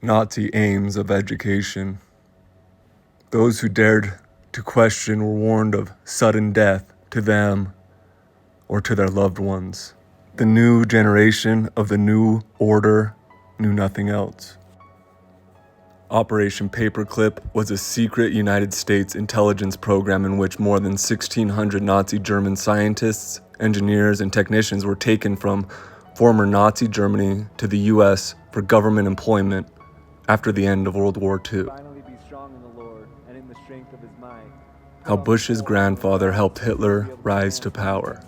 Nazi aims of education. Those who dared to question were warned of sudden death to them or to their loved ones. The new generation of the new order knew nothing else. Operation Paperclip was a secret United States intelligence program in which more than 1,600 Nazi German scientists, engineers, and technicians were taken from former Nazi Germany to the U.S. for government employment after the end of World War II. How Bush's grandfather helped Hitler rise to power.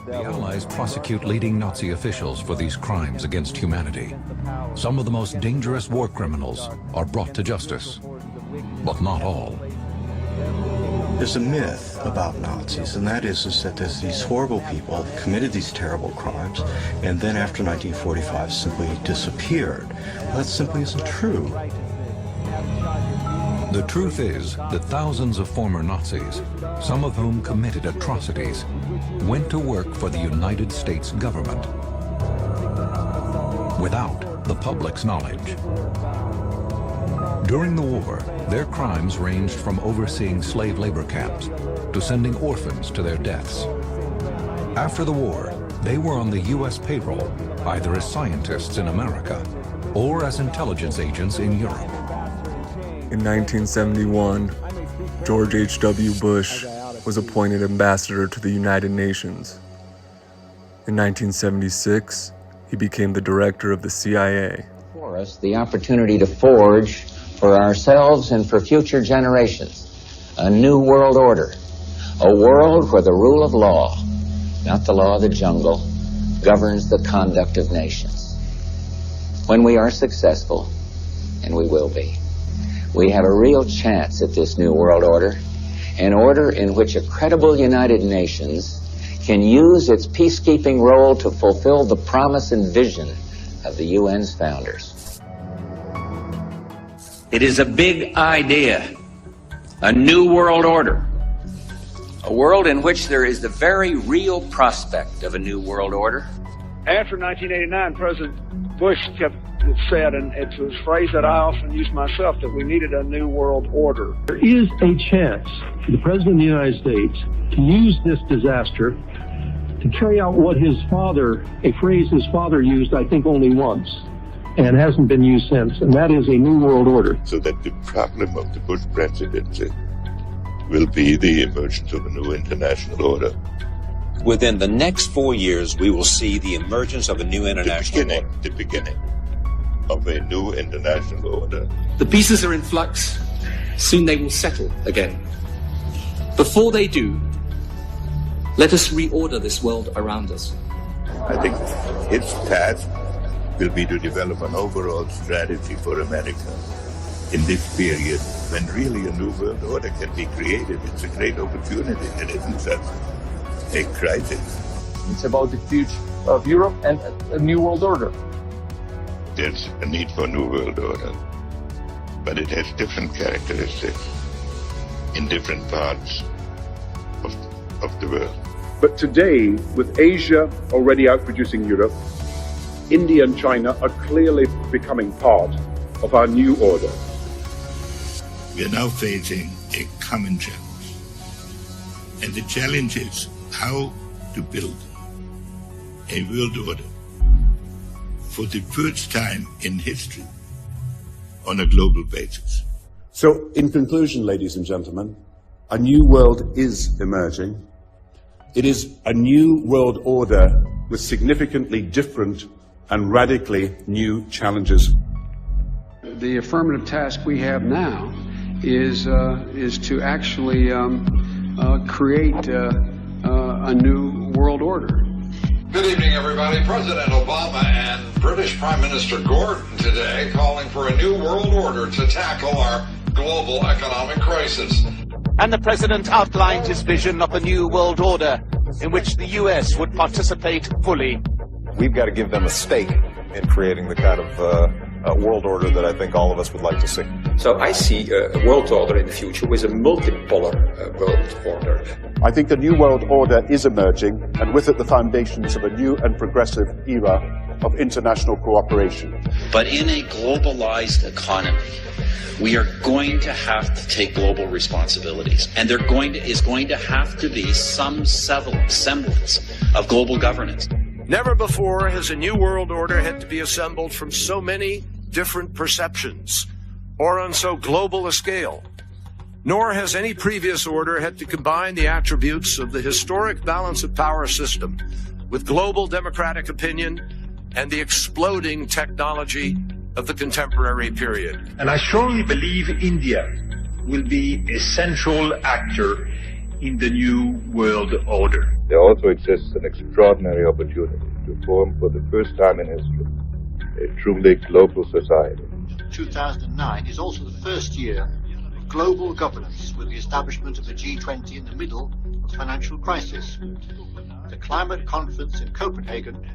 The Allies prosecute leading Nazi officials for these crimes against humanity. Some of the most dangerous war criminals are brought to justice, but not all. There's a myth about Nazis, and that is that there's these horrible people who committed these terrible crimes, and then after 1945 simply disappeared. Well, that simply isn't true. The truth is that thousands of former Nazis, some of whom committed atrocities, went to work for the United States government without the public's knowledge. During the war, their crimes ranged from overseeing slave labor camps to sending orphans to their deaths. After the war, they were on the U.S. payroll, either as scientists in America or as intelligence agents in Europe. In 1971, George H.W. Bush was appointed ambassador to the United Nations. In 1976, he became the director of the CIA. For us, the opportunity to forge for ourselves and for future generations a new world order, a world where the rule of law, not the law of the jungle, governs the conduct of nations. When we are successful, and we will be, we have a real chance at this new world order, an order in which a credible United Nations can use its peacekeeping role to fulfill the promise and vision of the UN's founders. It is a big idea, a new world order, a world in which there is the very real prospect of a new world order. After 1989, President Bush said, and it's a phrase that I often use myself, that we needed a new world order. There is a chance for the President of the United States to use this disaster to carry out what his father, a phrase his father used, I think, only once, and hasn't been used since, and that is a new world order. So that the problem of the Bush presidency will be the emergence of a new international order. Within the next 4 years, we will see the emergence of a new international order. The beginning of a new international order. The pieces are in flux. Soon they will settle again. Before they do, let us reorder this world around us. I think its task will be to develop an overall strategy for America in this period when really a new world order can be created. It's a great opportunity. It isn't just a crisis. It's about the future of Europe and a new world order. There's a need for a new world order, but it has different characteristics in different parts of the world. But today, with Asia already outproducing Europe, India and China are clearly becoming part of our new order. We are now facing a common challenge. And the challenge is how to build a world order for the first time in history on a global basis. So, in conclusion, ladies and gentlemen, a new world is emerging. It is a new world order with significantly different and radically new challenges. The affirmative task we have now is to actually create a new world order. Good evening, everybody. President Obama and British Prime Minister Gordon today calling for a new world order to tackle our global economic crisis. And the president outlined his vision of a new world order in which the U.S. would participate fully. We've got to give them a stake in creating the kind of world order that I think all of us would like to see. So I see a world order in the future with a multipolar world order. I think a new world order is emerging, and with it the foundations of a new and progressive era of international cooperation. But in a globalized economy, we are going to have to take global responsibilities, and there is going to have to be some semblance of global governance. Never before has a new world order had to be assembled from so many different perceptions or on so global a scale. Nor has any previous order had to combine the attributes of the historic balance of power system with global democratic opinion and the exploding technology of the contemporary period. And I strongly believe India will be a central actor in the new world order. There also exists an extraordinary opportunity to form for the first time in history a truly global society. 2009 is also the first year of global governance, with the establishment of the G20 in the middle of the financial crisis. The climate conference in Copenhagen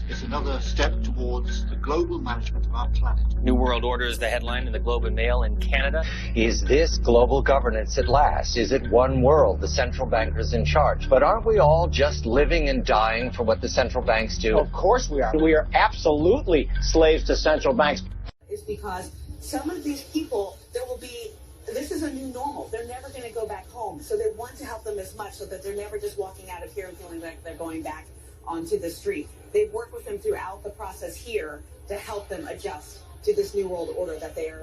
is another step towards the global management of our planet. New World Order is the headline in the Globe and Mail in Canada. Is this global governance at last? Is it one world, the central bankers in charge? But aren't we all just living and dying for what the central banks do? Of course we are. We are absolutely slaves to central banks. Is because some of these people, this is a new normal. They're never going to go back home. So they want to help them as much so that they're never just walking out of here and feeling like they're going back onto the street. They've worked with them throughout the process here to help them adjust to this new world order that they are.